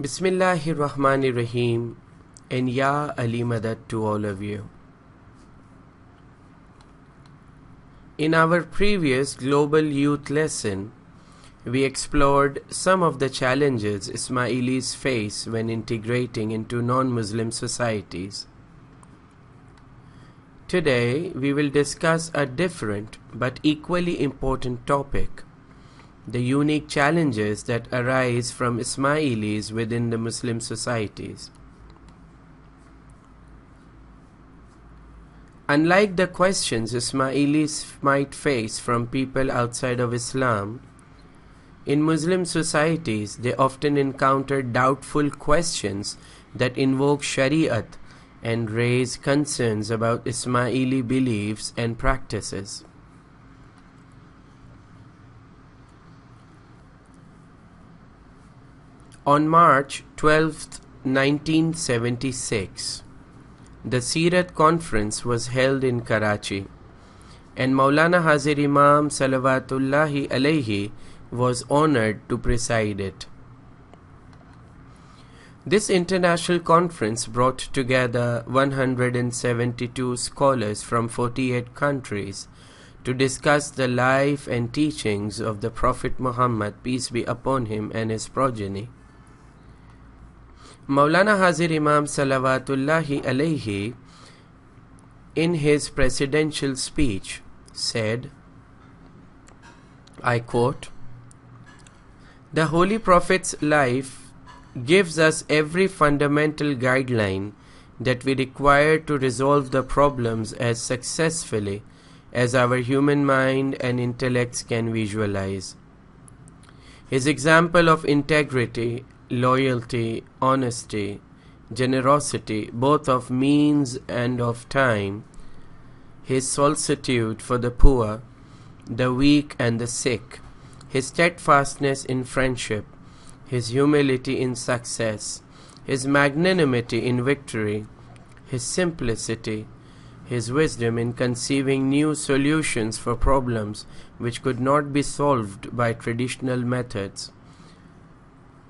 Bismillahir Rahmanir Rahim, and Ya Ali Madad to all of you. In our previous Global Youth lesson, we explored some of the challenges Ismailis face when integrating into non-Muslim societies. Today, we will discuss a different but equally important topic: the unique challenges that arise from Ismailis within the Muslim societies. Unlike the questions Ismailis might face from people outside of Islam, in Muslim societies they often encounter doubtful questions that invoke Shariat and raise concerns about Ismaili beliefs and practices. On March 12, 1976, the Seerat Conference was held in Karachi, and Mawlana Hazir Imam Salawatullahi alayhi was honored to preside it. This international conference brought together 172 scholars from 48 countries to discuss the life and teachings of the Prophet Muhammad, peace be upon him, and his progeny. Mawlana Hazir Imam Salawatullahi alayhi, in his presidential speech, said, I quote, "The Holy Prophet's life gives us every fundamental guideline that we require to resolve the problems as successfully as our human mind and intellects can visualize. His example of integrity, loyalty, honesty, generosity, both of means and of time, his solicitude for the poor, the weak and the sick, his steadfastness in friendship, his humility in success, his magnanimity in victory, his simplicity, his wisdom in conceiving new solutions for problems which could not be solved by traditional methods,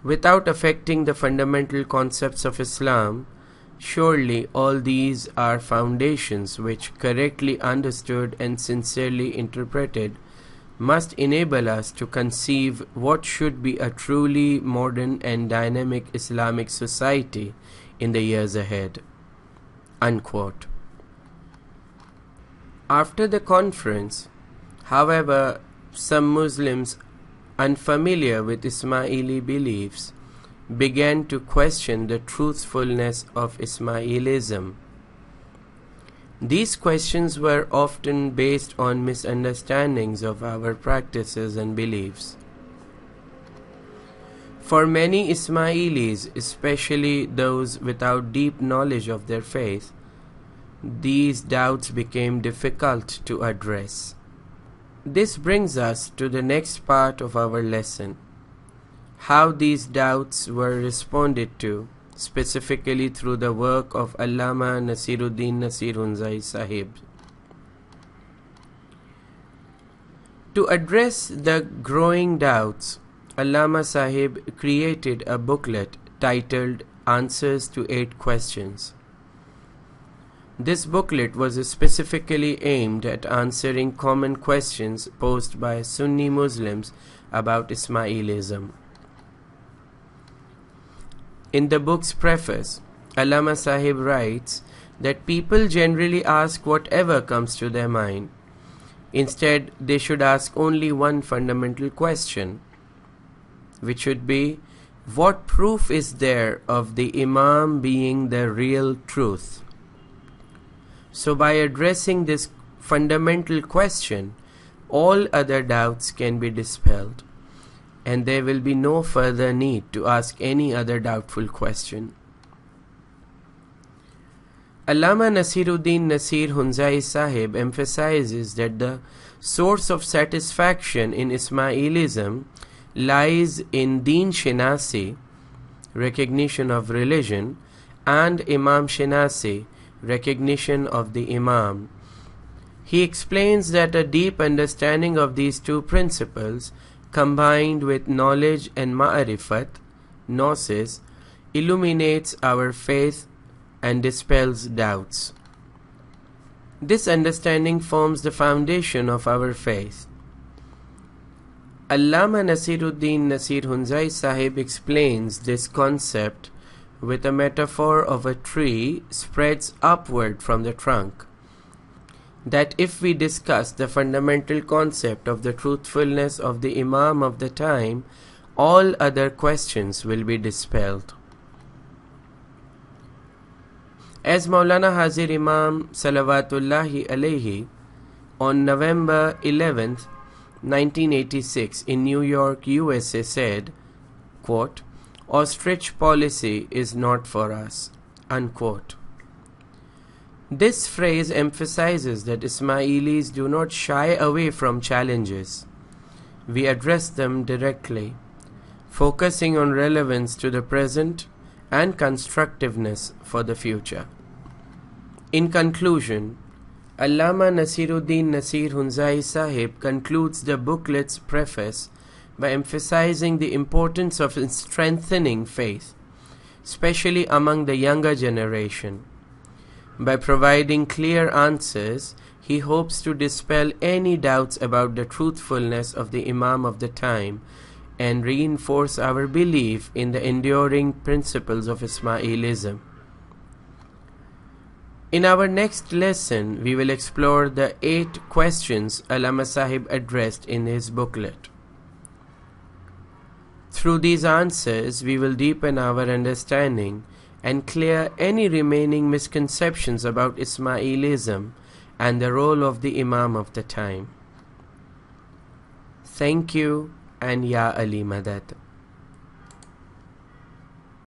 without affecting the fundamental concepts of Islam. Surely all these are foundations which, correctly understood and sincerely interpreted, must enable us to conceive what should be a truly modern and dynamic Islamic society in the years ahead." Unquote. After the conference, however, some Muslims unfamiliar with Ismaili beliefs began to question the truthfulness of Ismailism. These questions were often based on misunderstandings of our practices and beliefs. For many Ismailis, especially those without deep knowledge of their faith, these doubts became difficult to address. This brings us to the next part of our lesson: how these doubts were responded to, specifically through the work of Allamah Nasir Saheb. To address the growing doubts, Allamah Saheb created a booklet titled Answers to 8 Questions. This booklet was specifically aimed at answering common questions posed by Sunni Muslims about Ismailism. In the book's preface, Allamah Saheb writes that people generally ask whatever comes to their mind. Instead, they should ask only one fundamental question, which should be, what proof is there of the Imam being the real truth? So by addressing this fundamental question, all other doubts can be dispelled, and there will be no further need to ask any other doubtful question. Allamah Nasir Saheb emphasizes that the source of satisfaction in Ismailism lies in Deen Shinasi, recognition of religion, and Imam Shinasi, recognition of the Imam. He explains that a deep understanding of these two principles, combined with knowledge and ma'arifat, gnosis, illuminates our faith and dispels doubts. This understanding forms the foundation of our faith. Allamah Nasiruddin Nasir Hunzai Sahib explains this concept with a metaphor of a tree spreads upward from the trunk. That if we discuss the fundamental concept of the truthfulness of the Imam of the time, all other questions will be dispelled. As Mawlana Hazir Imam Salawatullahi alayhi on November 11th, 1986 in New York, USA said, quote, "Ostrich policy is not for us," unquote. This phrase emphasizes that Ismailis do not shy away from challenges. We address them directly, focusing on relevance to the present and constructiveness for the future. In conclusion, Allamah Nasiruddin Nasir Hunzai Sahib concludes the booklet's preface by emphasizing the importance of strengthening faith, especially among the younger generation. By providing clear answers, he hopes to dispel any doubts about the truthfulness of the Imam of the time and reinforce our belief in the enduring principles of Ismailism. In our next lesson, we will explore the 8 questions Allamah Sahib addressed in his booklet. Through these answers, we will deepen our understanding and clear any remaining misconceptions about Ismailism and the role of the Imam of the time. Thank you, and Ya Ali Madad.